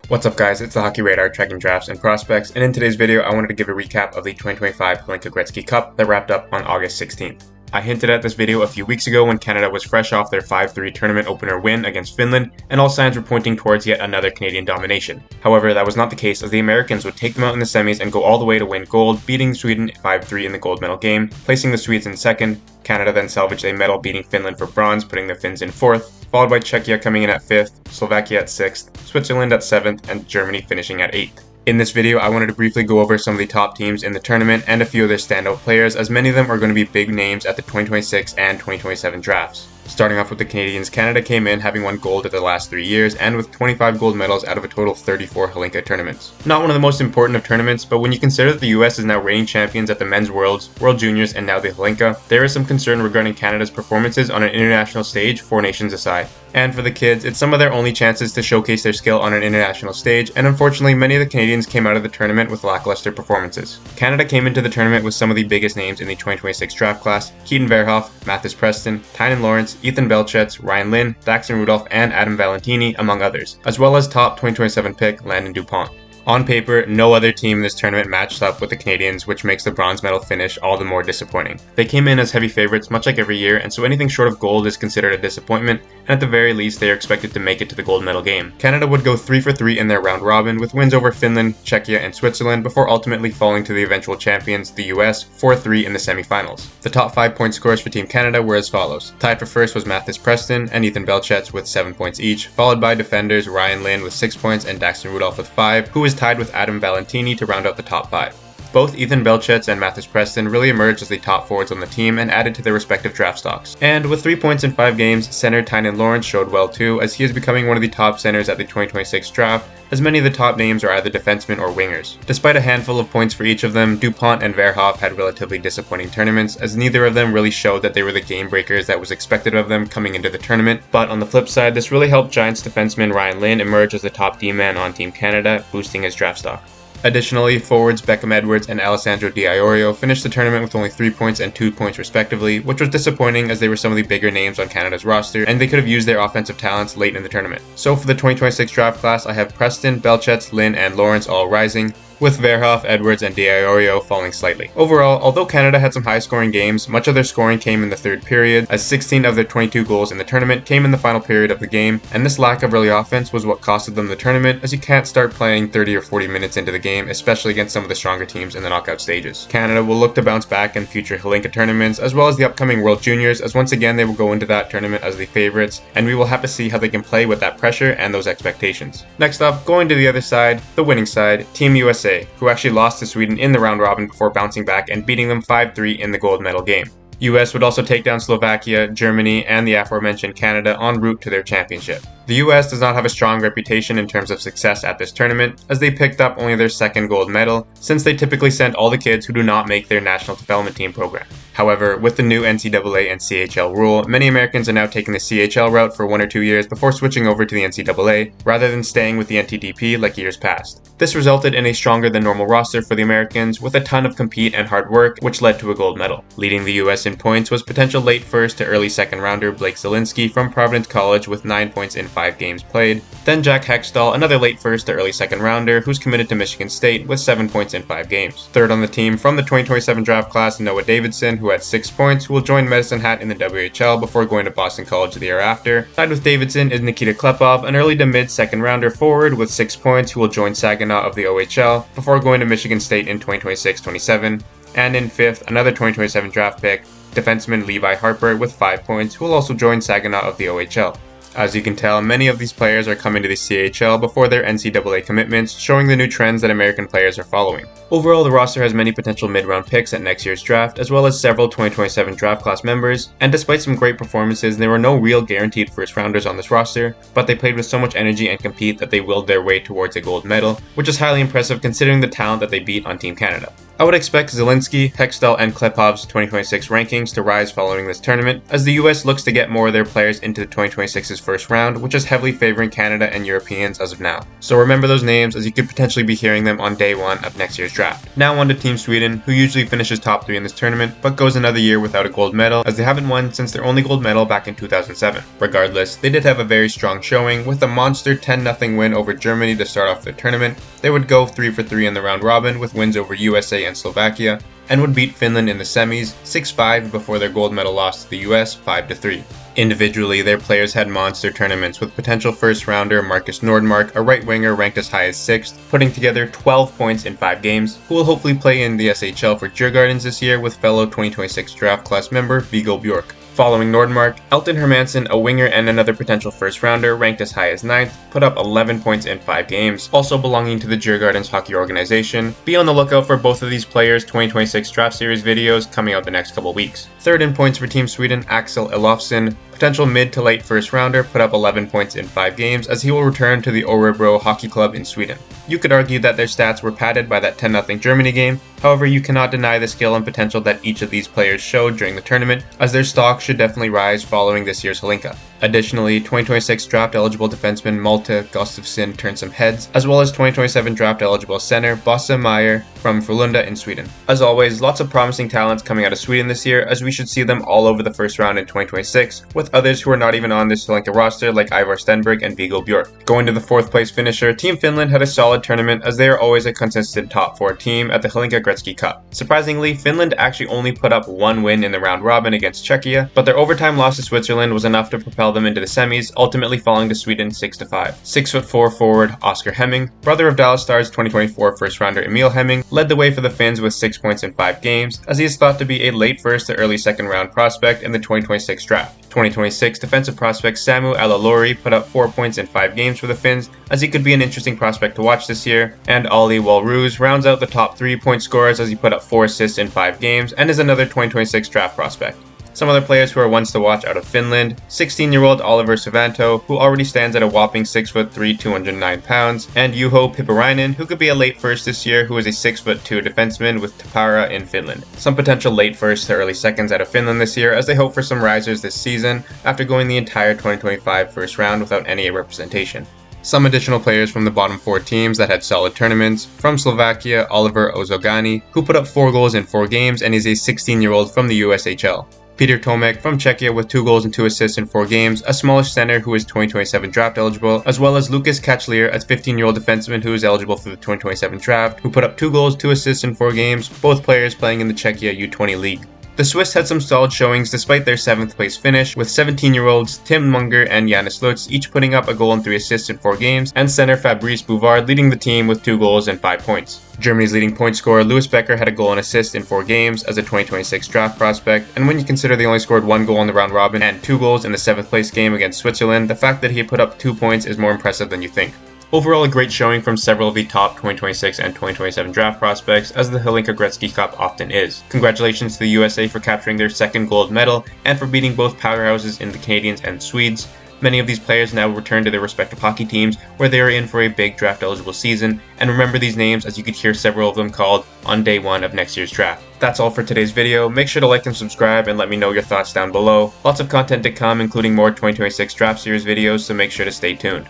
What's up guys, it's the Hockey Radar tracking drafts and prospects, and in today's video I wanted to give a recap of the 2025 Hlinka Gretzky Cup that wrapped up on August 16th. I hinted at this video a few weeks ago when Canada was fresh off their 5-3 tournament opener win against Finland, and all signs were pointing towards yet another Canadian domination. However, that was not the case, as the Americans would take them out in the semis and go all the way to win gold, beating Sweden 5-3 in the gold medal game, placing the Swedes in second. Canada then salvaged a medal, beating Finland for bronze, putting the Finns in fourth, followed by Czechia coming in at 5th, Slovakia at 6th, Switzerland at 7th, and Germany finishing at 8th. In this video, I wanted to briefly go over some of the top teams in the tournament and a few of their standout players, as many of them are going to be big names at the 2026 and 2027 drafts. Starting off with the Canadians, Canada came in having won gold at the last 3 years and with 25 gold medals out of a total of 34 Hlinka tournaments. Not one of the most important of tournaments, but when you consider that the US is now reigning champions at the Men's Worlds, World Juniors, and now the Hlinka, there is some concern regarding Canada's performances on an international stage, 4 nations aside. And for the kids, it's some of their only chances to showcase their skill on an international stage, and unfortunately many of the Canadians came out of the tournament with lackluster performances. Canada came into the tournament with some of the biggest names in the 2026 draft class: Keaton Verhoff, Mathis Preston, Tynan Lawrence, Ethan Belchetz, Ryan Lynn, Daxton Rudolph, and Adam Valentini, among others, as well as top 2027 pick Landon Dupont. On paper, no other team in this tournament matched up with the Canadians, which makes the bronze medal finish all the more disappointing. They came in as heavy favorites, much like every year, and so anything short of gold is considered a disappointment, and at the very least, they are expected to make it to the gold medal game. Canada would go 3 for 3 in their round robin, with wins over Finland, Czechia, and Switzerland, before ultimately falling to the eventual champions, the US, 4-3 in the semifinals. The top 5 point scorers for Team Canada were as follows. Tied for first was Mathis Preston and Ethan Belchetz with 7 points each, followed by defenders Ryan Lynn with 6 points and Daxton Rudolph with 5, who was tied with Adam Valentini to round out the top 5. Both Ethan Belchetz and Mathis Preston really emerged as the top forwards on the team and added to their respective draft stocks. And with 3 points in 5 games, center Tynan Lawrence showed well too, as he is becoming one of the top centers at the 2026 draft, as many of the top names are either defensemen or wingers. Despite a handful of points for each of them, Dupont and Verhoff had relatively disappointing tournaments, as neither of them really showed that they were the game breakers that was expected of them coming into the tournament. But on the flip side, this really helped Giants defenseman Ryan Lynn emerge as the top D-man on Team Canada, boosting his draft stock. Additionally, forwards Beckham Edwards and Alessandro Di Iorio finished the tournament with only 3 points and 2 points respectively, which was disappointing as they were some of the bigger names on Canada's roster, and they could have used their offensive talents late in the tournament. So for the 2026 draft class, I have Preston, Belchetz, Lynn, and Lawrence all rising, with Verhoff, Edwards, and Di Iorio falling slightly. Overall, although Canada had some high-scoring games, much of their scoring came in the third period, as 16 of their 22 goals in the tournament came in the final period of the game, and this lack of early offense was what costed them the tournament, as you can't start playing 30 or 40 minutes into the game, especially against some of the stronger teams in the knockout stages. Canada will look to bounce back in future Hlinka tournaments, as well as the upcoming World Juniors, as once again they will go into that tournament as the favorites, and we will have to see how they can play with that pressure and those expectations. Next up, going to the other side, the winning side, Team USA, who actually lost to Sweden in the round robin before bouncing back and beating them 5-3 in the gold medal game. US would also take down Slovakia, Germany, and the aforementioned Canada en route to their championship. The US does not have a strong reputation in terms of success at this tournament, as they picked up only their second gold medal, since they typically send all the kids who do not make their national development team program. However, with the new NCAA and CHL rule, many Americans are now taking the CHL route for 1 or 2 years before switching over to the NCAA, rather than staying with the NTDP like years past. This resulted in a stronger than normal roster for the Americans, with a ton of compete and hard work, which led to a gold medal. Leading the US in points was potential late first to early second rounder Blake Zielinski from Providence College with 9 points in 5 games played. Then Jack Hextall, another late first to early second rounder who's committed to Michigan State with 7 points in 5 games. Third on the team from the 2027 draft class, Noah Davidson, who had 6 points, who will join Medicine Hat in the WHL before going to Boston College the year after. Tied with Davidson is Nikita Klepov, an early to mid second rounder forward with 6 points, who will join Saginaw of the OHL before going to Michigan State in 2026-27. And in 5th, another 2027 draft pick, defenseman Levi Harper with 5 points, who will also join Saginaw of the OHL. As you can tell, many of these players are coming to the CHL before their NCAA commitments, showing the new trends that American players are following. Overall, the roster has many potential mid-round picks at next year's draft, as well as several 2027 draft class members, and despite some great performances, there were no real guaranteed first-rounders on this roster, but they played with so much energy and compete that they willed their way towards a gold medal, which is highly impressive considering the talent that they beat on Team Canada. I would expect Zelensky, Hextall, and Klepov's 2026 rankings to rise following this tournament, as the US looks to get more of their players into the 2026's first round, which is heavily favoring Canada and Europeans as of now. So remember those names, as you could potentially be hearing them on day 1 of next year's draft. Now on to Team Sweden, who usually finishes top 3 in this tournament, but goes another year without a gold medal, as they haven't won since their only gold medal back in 2007. Regardless, they did have a very strong showing, with a monster 10-0 win over Germany to start off the tournament. They would go 3 for 3 in the round robin, with wins over USA and Slovakia, and would beat Finland in the semis 6-5 before their gold medal loss to the US 5-3. Individually, their players had monster tournaments, with potential first-rounder Marcus Nordmark, a right winger ranked as high as 6th, putting together 12 points in 5 games, who will hopefully play in the SHL for Djurgårdens this year with fellow 2026 draft class member Viggo Bjork. Following Nordmark, Elton Hermansen, a winger and another potential first-rounder ranked as high as 9th, put up 11 points in 5 games, also belonging to the Djurgårdens hockey organization. Be on the lookout for both of these players' 2026 draft series videos coming out the next couple weeks. Third in points for Team Sweden, Axel Elofsson, potential mid to late first rounder, put up 11 points in 5 games, as he will return to the Örebro hockey club in Sweden. You could argue that their stats were padded by that 10-0 Germany game, however you cannot deny the skill and potential that each of these players showed during the tournament, as their stock should definitely rise following this year's Hlinka. Additionally, 2026 draft-eligible defenseman Malte Gustafsson turned some heads, as well as 2027 draft-eligible center Bosse Meyer from Frölunda in Sweden. As always, lots of promising talents coming out of Sweden this year, as we should see them all over the first round in 2026, with others who are not even on this Hlinka roster like Ivar Stenberg and Viggo Bjork. Going to the 4th place finisher, Team Finland had a solid tournament, as they are always a consistent top 4 team at the Hlinka Gretzky Cup. Surprisingly, Finland actually only put up 1 win in the round robin against Czechia, but their overtime loss to Switzerland was enough to propel them into the semis, ultimately falling to Sweden 6-5. 6'4" forward Oscar Hemming, brother of Dallas Stars 2024 first-rounder Emil Hemming, led the way for the Finns with 6 points in 5 games, as he is thought to be a late first to early second round prospect in the 2026 draft. 2026 defensive prospect Samu Alalori put up 4 points in 5 games for the Finns, as he could be an interesting prospect to watch this year, and Olli Walrus rounds out the top 3-point scorers as he put up 4 assists in 5 games and is another 2026 draft prospect. Some other players who are ones to watch out of Finland, 16-year-old Oliver Savanto, who already stands at a whopping 6'3", 209 pounds, and Juho Pipparainen, who could be a late first this year, who is a 6'2" defenseman with Tappara in Finland. Some potential late first to early seconds out of Finland this year, as they hope for some risers this season after going the entire 2025 first round without any representation. Some additional players from the bottom 4 teams that had solid tournaments: from Slovakia, Oliver Ozogany, who put up 4 goals in 4 games and is a 16-year-old from the USHL. Peter Tomek from Czechia with 2 goals and 2 assists in 4 games, a smallish center who is 2027 draft eligible, as well as Lucas Kachlier, a 15-year-old defenseman who is eligible for the 2027 draft, who put up 2 goals, 2 assists in 4 games, both players playing in the Czechia U20 league. The Swiss had some solid showings despite their 7th place finish, with 17-year-olds Tim Munger and Janis Lutz each putting up a goal and 3 assists in 4 games, and center Fabrice Bouvard leading the team with 2 goals and 5 points. Germany's leading point scorer Louis Becker had a goal and assist in 4 games as a 2026 draft prospect, and when you consider they only scored 1 goal in the round robin and 2 goals in the 7th place game against Switzerland, the fact that he put up 2 points is more impressive than you think. Overall, a great showing from several of the top 2026 and 2027 draft prospects, as the Hlinka Gretzky Cup often is. Congratulations to the USA for capturing their 2nd gold medal and for beating both powerhouses in the Canadians and Swedes. Many of these players now return to their respective hockey teams, where they are in for a big draft-eligible season, and remember these names as you could hear several of them called on day 1 of next year's draft. That's all for today's video. Make sure to like and subscribe and let me know your thoughts down below. Lots of content to come, including more 2026 draft series videos, so make sure to stay tuned.